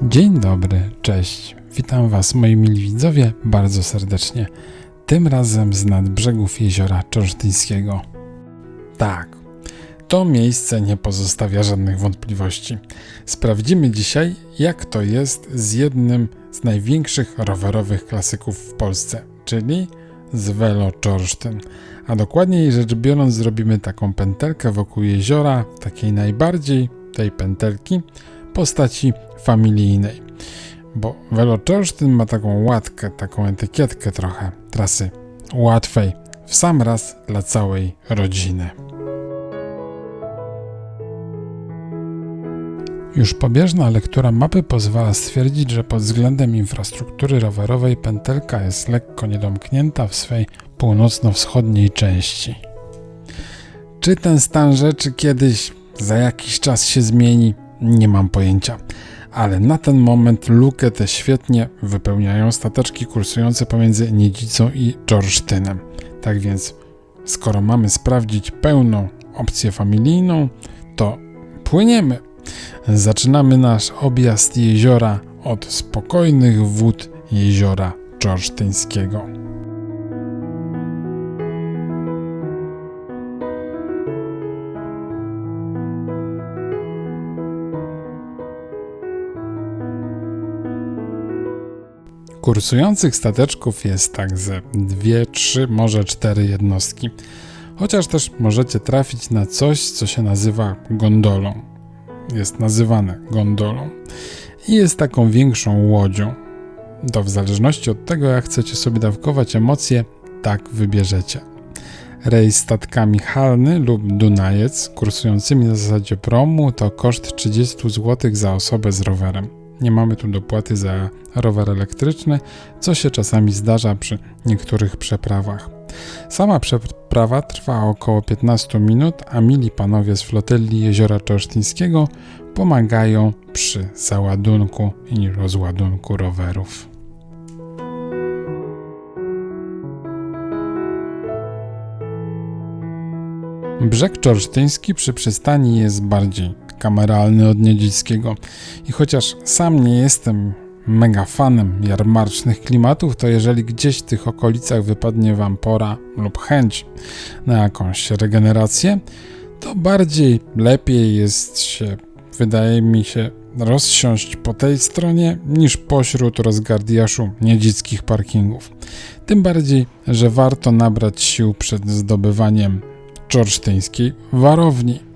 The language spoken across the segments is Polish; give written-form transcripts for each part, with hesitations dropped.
Dzień dobry, cześć. Witam Was, moi mili widzowie, bardzo serdecznie. Tym razem z nadbrzegów jeziora Czorsztyńskiego. Tak, to miejsce nie pozostawia żadnych wątpliwości. Sprawdzimy dzisiaj, jak to jest z jednym z największych rowerowych klasyków w Polsce, czyli z Velo-Czorsztyn. A dokładniej rzecz biorąc, zrobimy taką pętelkę wokół jeziora, takiej najbardziej tej pętelki, postaci familijnej. Bo Velo-Czorsztyn ma taką łatkę, taką etykietkę trochę trasy łatwej, w sam raz dla całej rodziny. Już pobieżna lektura mapy pozwala stwierdzić, że pod względem infrastruktury rowerowej pętelka jest lekko niedomknięta w swej północno-wschodniej części. Czy ten stan rzeczy kiedyś, za jakiś czas się zmieni? Nie mam pojęcia, ale na ten moment lukę tę świetnie wypełniają stateczki kursujące pomiędzy Niedzicą i Czorsztynem. Tak więc, skoro mamy sprawdzić pełną opcję familijną, to płyniemy. Zaczynamy nasz objazd jeziora od spokojnych wód jeziora Czorsztyńskiego. Kursujących stateczków jest tak ze 2, 3, może 4 jednostki. Chociaż też możecie trafić na coś, co się nazywa gondolą. Jest nazywane gondolą i jest taką większą łodzią. To w zależności od tego, jak chcecie sobie dawkować emocje, tak wybierzecie. Rejs statkami halny lub Dunajec kursującymi na zasadzie promu to koszt 30 zł za osobę z rowerem. Nie mamy tu dopłaty za rower elektryczny, co się czasami zdarza przy niektórych przeprawach. Sama przeprawa trwa około 15 minut, a mili panowie z flotyli jeziora Czorsztyńskiego pomagają przy załadunku i rozładunku rowerów. Brzeg czorsztyński przy przystani jest bardziej kameralny od niedzickiego i chociaż sam nie jestem mega fanem jarmarcznych klimatów, to jeżeli gdzieś w tych okolicach wypadnie wam pora lub chęć na jakąś regenerację, to lepiej jest się, wydaje mi się, rozsiąść po tej stronie niż pośród rozgardiaszu niedzickich parkingów. Tym bardziej, że warto nabrać sił przed zdobywaniem czorsztyńskiej warowni.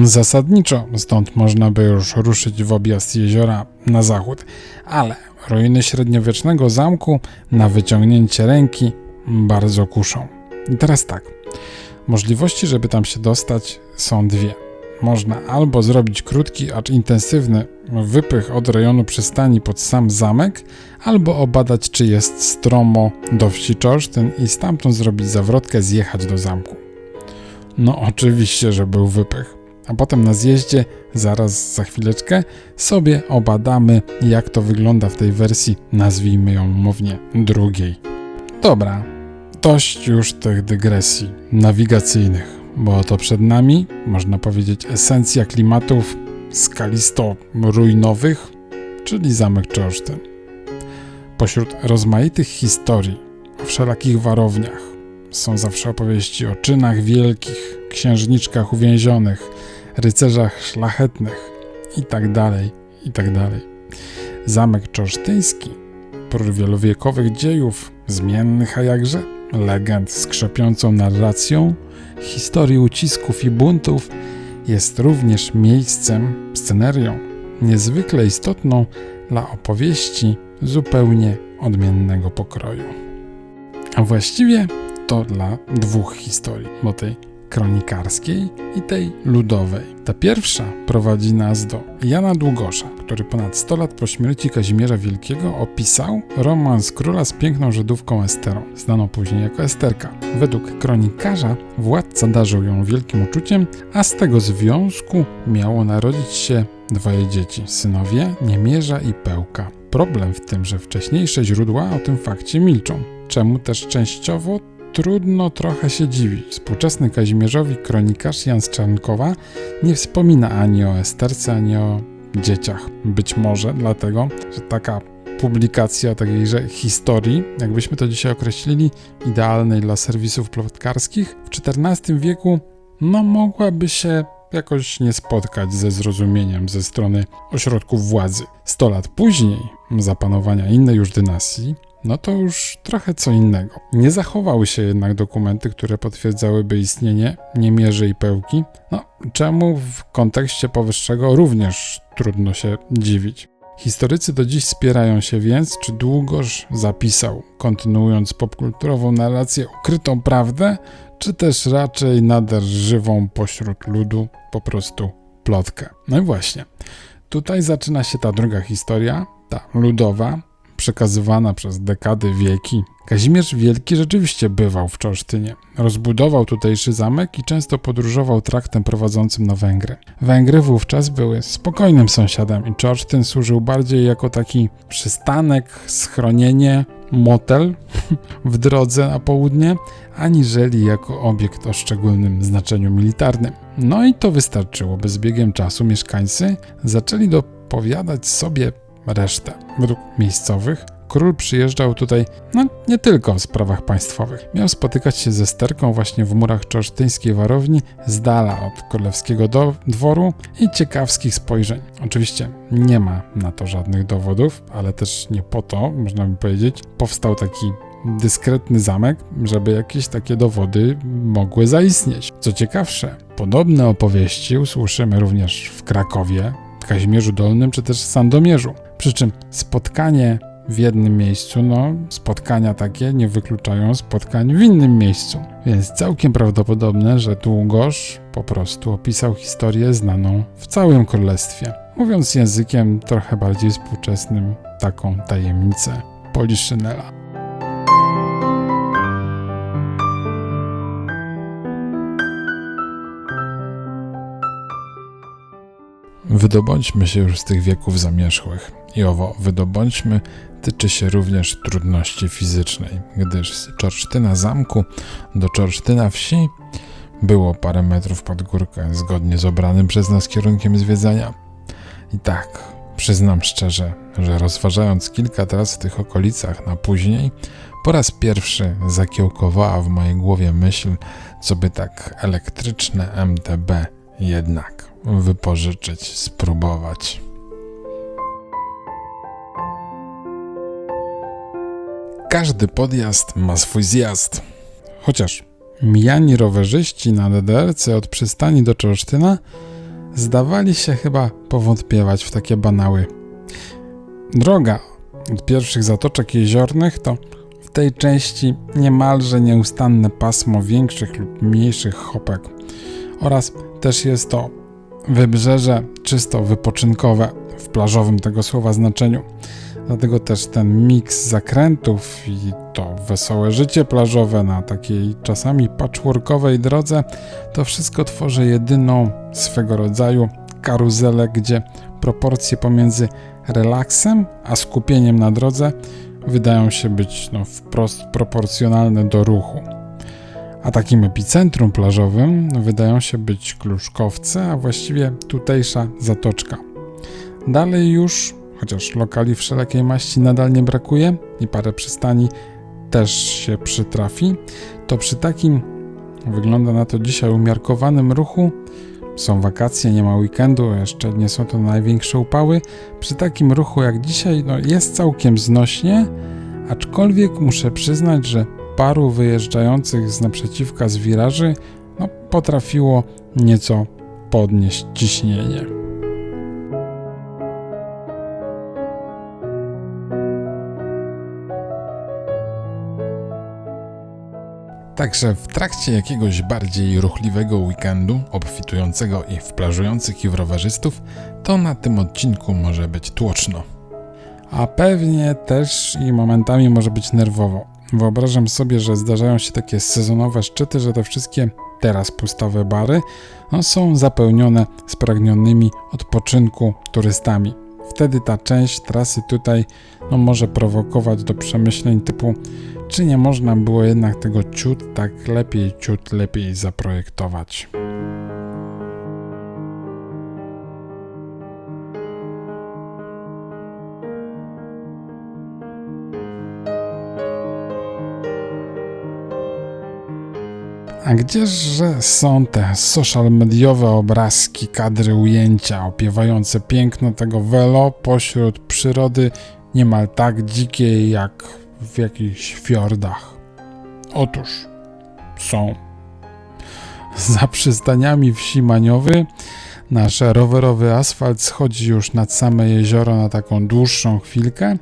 Zasadniczo stąd można by już ruszyć w objazd jeziora na zachód, ale ruiny średniowiecznego zamku na wyciągnięcie ręki bardzo kuszą. I teraz tak, możliwości, żeby tam się dostać, są dwie. Można albo zrobić krótki, acz intensywny wypych od rejonu przystani pod sam zamek, albo obadać, czy jest stromo do wsi Czorsztyn i stamtąd zrobić zawrotkę, zjechać do zamku. No oczywiście, że był wypych. A potem na zjeździe, zaraz za chwileczkę, sobie obadamy, jak to wygląda w tej wersji, nazwijmy ją umownie, drugiej. Dobra, dość już tych dygresji nawigacyjnych, bo oto przed nami, można powiedzieć, esencja klimatów skalisto-ruinowych, czyli zamek Czorsztyn. Pośród rozmaitych historii o wszelakich warowniach są zawsze opowieści o czynach wielkich, księżniczkach uwięzionych, rycerzach szlachetnych itd. Zamek czorsztyński, prócz wielowiekowych dziejów, zmiennych a jakże, legend z krzepiącą narracją, historii ucisków i buntów, jest również miejscem, scenerią niezwykle istotną dla opowieści zupełnie odmiennego pokroju. A właściwie to dla dwóch historii, bo tej kronikarskiej i tej ludowej. Ta pierwsza prowadzi nas do Jana Długosza, który ponad 100 lat po śmierci Kazimierza Wielkiego opisał romans króla z piękną Żydówką Esterą, znaną później jako Esterka. Według kronikarza władca darzył ją wielkim uczuciem, a z tego związku miało narodzić się 2 dzieci, synowie Niemierza i Pełka. Problem w tym, że wcześniejsze źródła o tym fakcie milczą, czemu też częściowo trudno trochę się dziwić. Współczesny Kazimierzowi kronikarz Jan z Czarnkowa nie wspomina ani o Esterce, ani o dzieciach. Być może dlatego, że taka publikacja takiejże historii, jakbyśmy to dzisiaj określili, idealnej dla serwisów plotkarskich, w XIV wieku mogłaby się jakoś nie spotkać ze zrozumieniem ze strony ośrodków władzy. 100 lat później, za panowania innej już dynastii, to już trochę co innego. Nie zachowały się jednak dokumenty, które potwierdzałyby istnienie Niemierzy i Pełki, czemu w kontekście powyższego również trudno się dziwić. Historycy do dziś spierają się więc, czy Długosz zapisał, kontynuując popkulturową narrację, ukrytą prawdę, czy też raczej nader żywą pośród ludu po prostu plotkę. No i właśnie, tutaj zaczyna się ta druga historia, ta ludowa, przekazywana przez dekady, wieki. Kazimierz Wielki rzeczywiście bywał w Czorsztynie. Rozbudował tutejszy zamek i często podróżował traktem prowadzącym na Węgry. Węgry wówczas były spokojnym sąsiadem i Czorsztyn służył bardziej jako taki przystanek, schronienie, motel w drodze na południe, aniżeli jako obiekt o szczególnym znaczeniu militarnym. I to wystarczyło, by z biegiem czasu mieszkańcy zaczęli dopowiadać sobie resztę. Według miejscowych król przyjeżdżał tutaj nie tylko w sprawach państwowych. Miał spotykać się ze sterką właśnie w murach czorsztyńskiej warowni, z dala od królewskiego dworu i ciekawskich spojrzeń. Oczywiście nie ma na to żadnych dowodów, ale też nie po to, można by powiedzieć, powstał taki dyskretny zamek, żeby jakieś takie dowody mogły zaistnieć. Co ciekawsze, podobne opowieści usłyszymy również w Krakowie, Kazimierzu Dolnym czy też Sandomierzu. Przy czym spotkanie w jednym miejscu, spotkania takie nie wykluczają spotkań w innym miejscu. Więc całkiem prawdopodobne, że Długosz po prostu opisał historię znaną w całym królestwie. Mówiąc językiem trochę bardziej współczesnym, taką tajemnicę Poliszynela. Wydobądźmy się już z tych wieków zamierzchłych. I owo wydobądźmy tyczy się również trudności fizycznej, gdyż z Czorsztyna zamku do Czorsztyna wsi było parę metrów pod górkę, zgodnie z obranym przez nas kierunkiem zwiedzania. I tak, przyznam szczerze, że rozważając kilka tras w tych okolicach na później, po raz pierwszy zakiełkowała w mojej głowie myśl, co by tak elektryczne MTB jednak wypożyczyć, spróbować. Każdy podjazd ma swój zjazd. Chociaż mijani rowerzyści na DDR-ce od przystani do Czorsztyna zdawali się chyba powątpiewać w takie banały. Droga od pierwszych zatoczek jeziornych to w tej części niemalże nieustanne pasmo większych lub mniejszych chopek oraz też jest to wybrzeże czysto wypoczynkowe w plażowym tego słowa znaczeniu. Dlatego też ten miks zakrętów i to wesołe życie plażowe na takiej czasami patchworkowej drodze, to wszystko tworzy jedyną swego rodzaju karuzelę, gdzie proporcje pomiędzy relaksem a skupieniem na drodze wydają się być wprost proporcjonalne do ruchu. A takim epicentrum plażowym wydają się być Kluszkowce, a właściwie tutejsza zatoczka. Dalej już, chociaż lokali wszelakiej maści nadal nie brakuje i parę przystani też się przytrafi, to przy takim, wygląda na to dzisiaj, umiarkowanym ruchu, są wakacje, nie ma weekendu, jeszcze nie są to największe upały, przy takim ruchu jak dzisiaj jest całkiem znośnie, aczkolwiek muszę przyznać, że paru wyjeżdżających z naprzeciwka z wiraży potrafiło nieco podnieść ciśnienie. Także w trakcie jakiegoś bardziej ruchliwego weekendu, obfitującego i w plażujących i w rowerzystów, to na tym odcinku może być tłoczno. A pewnie też i momentami może być nerwowo. Wyobrażam sobie, że zdarzają się takie sezonowe szczyty, że te wszystkie teraz pustowe bary są zapełnione spragnionymi odpoczynku turystami. Wtedy ta część trasy tutaj może prowokować do przemyśleń typu, czy nie można było jednak tego ciut lepiej zaprojektować. A gdzieżże są te social mediowe obrazki, kadry, ujęcia opiewające piękno tego Velo pośród przyrody niemal tak dzikiej jak w jakichś fiordach? Otóż są. Za przystaniami wsi Maniowy nasz rowerowy asfalt schodzi już nad same jezioro na taką dłuższą chwilkę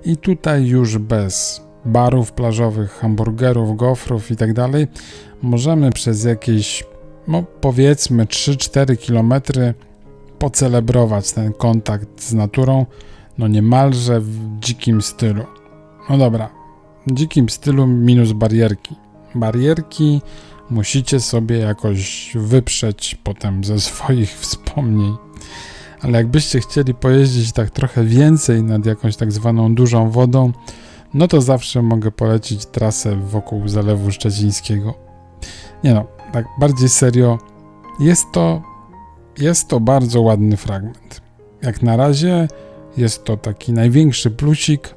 i tutaj już bez barów plażowych, hamburgerów, gofrów i tak dalej możemy przez jakieś, powiedzmy 3-4 kilometry pocelebrować ten kontakt z naturą, niemalże w dzikim stylu. No dobra, w dzikim stylu minus barierki. Barierki musicie sobie jakoś wyprzeć potem ze swoich wspomnień. Ale jakbyście chcieli pojeździć tak trochę więcej nad jakąś tak zwaną dużą wodą, to zawsze mogę polecić trasę wokół Zalewu Szczecińskiego. Tak bardziej serio, jest to bardzo ładny fragment. Jak na razie jest to taki największy plusik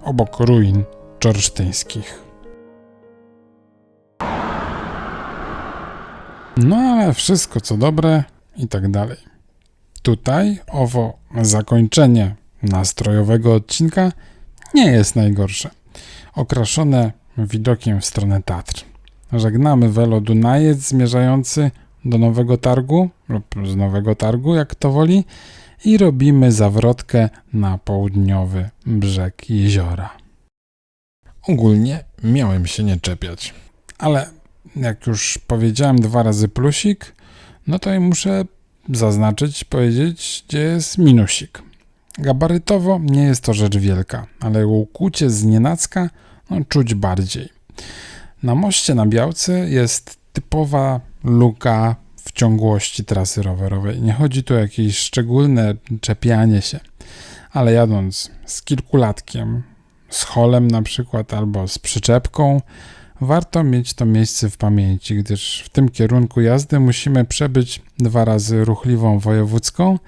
obok ruin czorsztyńskich. Ale wszystko co dobre i tak dalej. Tutaj owo zakończenie nastrojowego odcinka nie jest najgorsze. Okraszone widokiem w stronę Tatr. Żegnamy Velo Dunajec zmierzający do Nowego Targu lub z Nowego Targu, jak to woli, i robimy zawrotkę na południowy brzeg jeziora. Ogólnie miałem się nie czepiać, ale jak już powiedziałem 2 razy plusik, to i muszę powiedzieć, gdzie jest minusik. Gabarytowo nie jest to rzecz wielka, ale ukłucie z nienacka czuć bardziej. Na moście na Białce jest typowa luka w ciągłości trasy rowerowej. Nie chodzi tu o jakieś szczególne czepianie się, ale jadąc z kilkulatkiem, z holem na przykład albo z przyczepką, warto mieć to miejsce w pamięci, gdyż w tym kierunku jazdy musimy przebyć 2 razy ruchliwą wojewódzką,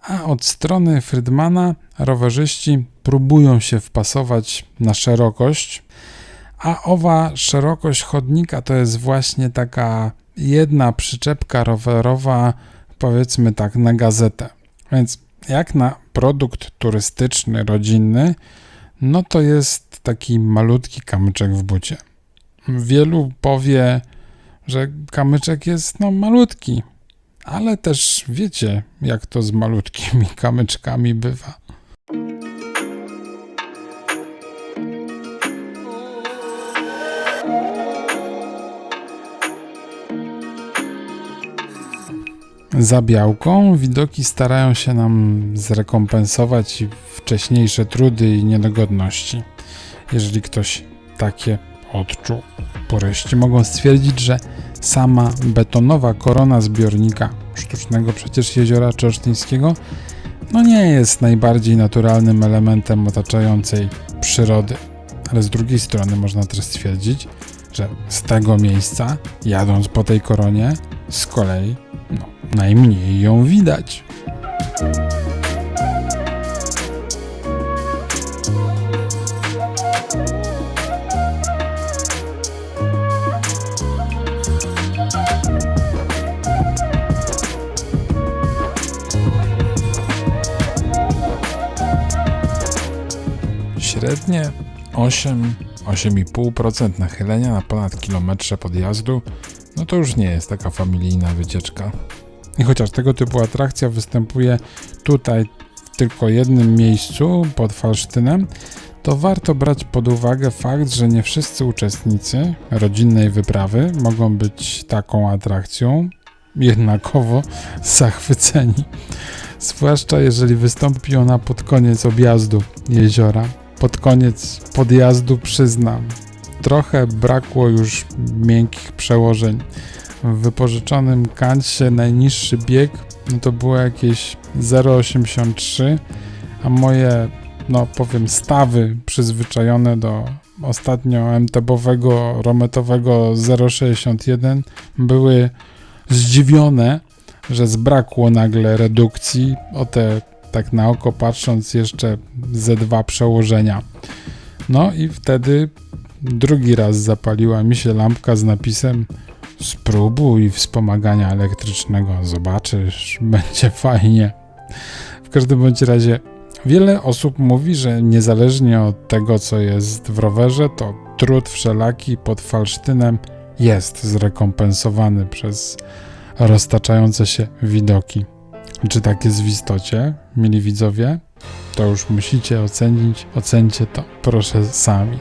a od strony Frydmana rowerzyści próbują się wpasować na szerokość, a owa szerokość chodnika to jest właśnie taka jedna przyczepka rowerowa, powiedzmy tak, na gazetę. Więc jak na produkt turystyczny, rodzinny, to jest taki malutki kamyczek w bucie. Wielu powie, że kamyczek jest malutki, ale też wiecie, jak to z malutkimi kamyczkami bywa. Za Białką widoki starają się nam zrekompensować wcześniejsze trudy i niedogodności. Jeżeli ktoś takie odczuł. Puryści mogą stwierdzić, że sama betonowa korona zbiornika sztucznego przecież jeziora czorsztyńskiego nie jest najbardziej naturalnym elementem otaczającej przyrody. Ale z drugiej strony można też stwierdzić, że z tego miejsca, jadąc po tej koronie, z kolei najmniej ją widać. Średnie 8,5% nachylenia na ponad kilometrze podjazdu, to już nie jest taka familijna wycieczka. I chociaż tego typu atrakcja występuje tutaj w tylko jednym miejscu pod Falsztynem, to warto brać pod uwagę fakt, że nie wszyscy uczestnicy rodzinnej wyprawy mogą być taką atrakcją jednakowo zachwyceni. Zwłaszcza jeżeli wystąpi ona pod koniec objazdu jeziora. Pod koniec podjazdu przyznam, trochę brakło już miękkich przełożeń. W wypożyczonym Kancie najniższy bieg to było jakieś 0,83, a moje, stawy przyzwyczajone do ostatnio MTB-owego, rometowego 0,61 były zdziwione, że zbrakło nagle redukcji o te, tak na oko patrząc, jeszcze ze 2 przełożenia. I wtedy drugi raz zapaliła mi się lampka z napisem spróbuj wspomagania elektrycznego, zobaczysz, będzie fajnie. W każdym bądź razie wiele osób mówi, że niezależnie od tego, co jest w rowerze, to trud wszelaki pod Falsztynem jest zrekompensowany przez roztaczające się widoki. Czy tak jest w istocie, mili widzowie? To już musicie ocenić. Ocencie to, proszę, sami.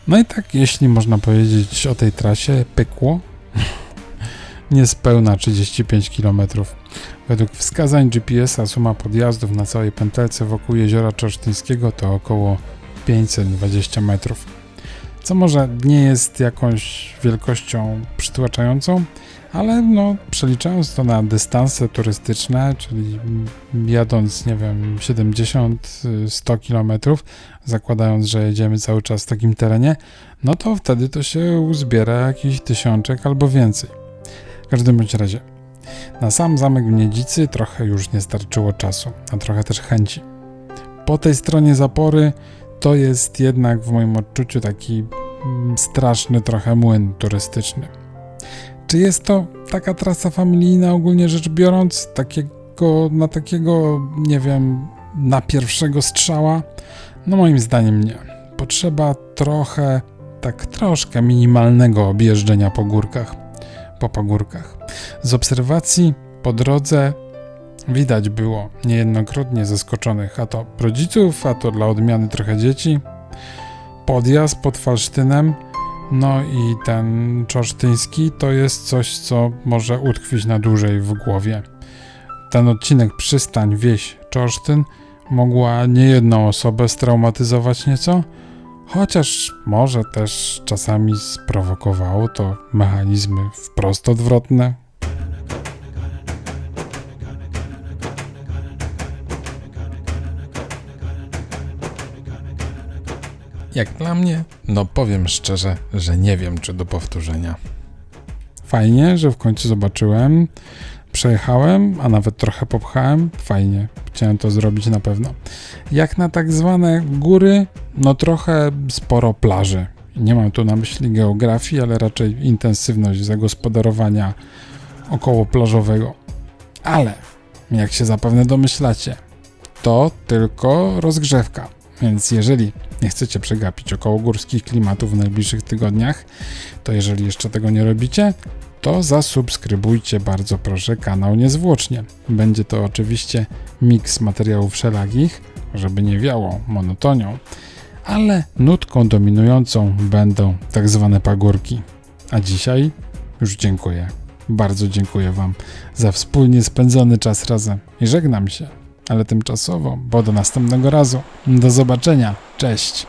No i tak, jeśli można powiedzieć o tej trasie, pykło niespełna 35 km. Według wskazań GPS-a suma podjazdów na całej pętelce wokół jeziora Czorsztyńskiego to około 520 metrów. Co może nie jest jakąś wielkością przytłaczającą, ale przeliczając to na dystanse turystyczne, czyli jadąc, 70-100 km, zakładając, że jedziemy cały czas w takim terenie, no to wtedy to się uzbiera jakiś 1000 albo więcej. W każdym bądź razie, na sam zamek w Niedzicy trochę już nie starczyło czasu, a trochę też chęci. Po tej stronie zapory to jest jednak w moim odczuciu taki straszny trochę młyn turystyczny. Czy jest to taka trasa familijna ogólnie rzecz biorąc, takiego, na pierwszego strzała? No moim zdaniem nie. Potrzeba troszkę minimalnego objeżdżenia po pagórkach. Z obserwacji po drodze widać było niejednokrotnie zaskoczonych, a to rodziców, a to dla odmiany trochę dzieci. Podjazd pod Falsztynem, no i ten czorsztyński to jest coś, co może utkwić na dłużej w głowie. Ten odcinek przystań, wieś, Czorsztyn mogła niejedną osobę straumatyzować nieco, chociaż może też czasami sprowokowało to mechanizmy wprost odwrotne. Jak dla mnie, powiem szczerze, że nie wiem, czy do powtórzenia. Fajnie, że w końcu zobaczyłem, przejechałem, a nawet trochę popchałem. Fajnie, chciałem to zrobić na pewno. Jak na tak zwane góry, trochę sporo plaży. Nie mam tu na myśli geografii, ale raczej intensywność zagospodarowania okołoplażowego. Ale, jak się zapewne domyślacie, to tylko rozgrzewka. Więc jeżeli nie chcecie przegapić okołogórskich klimatów w najbliższych tygodniach, to jeżeli jeszcze tego nie robicie, to zasubskrybujcie bardzo proszę kanał niezwłocznie. Będzie to oczywiście miks materiałów wszelakich, żeby nie wiało monotonią, ale nutką dominującą będą tak zwane pagórki. A dzisiaj już dziękuję. Bardzo dziękuję Wam za wspólnie spędzony czas razem i żegnam się. Ale tymczasowo, bo do następnego razu. Do zobaczenia. Cześć.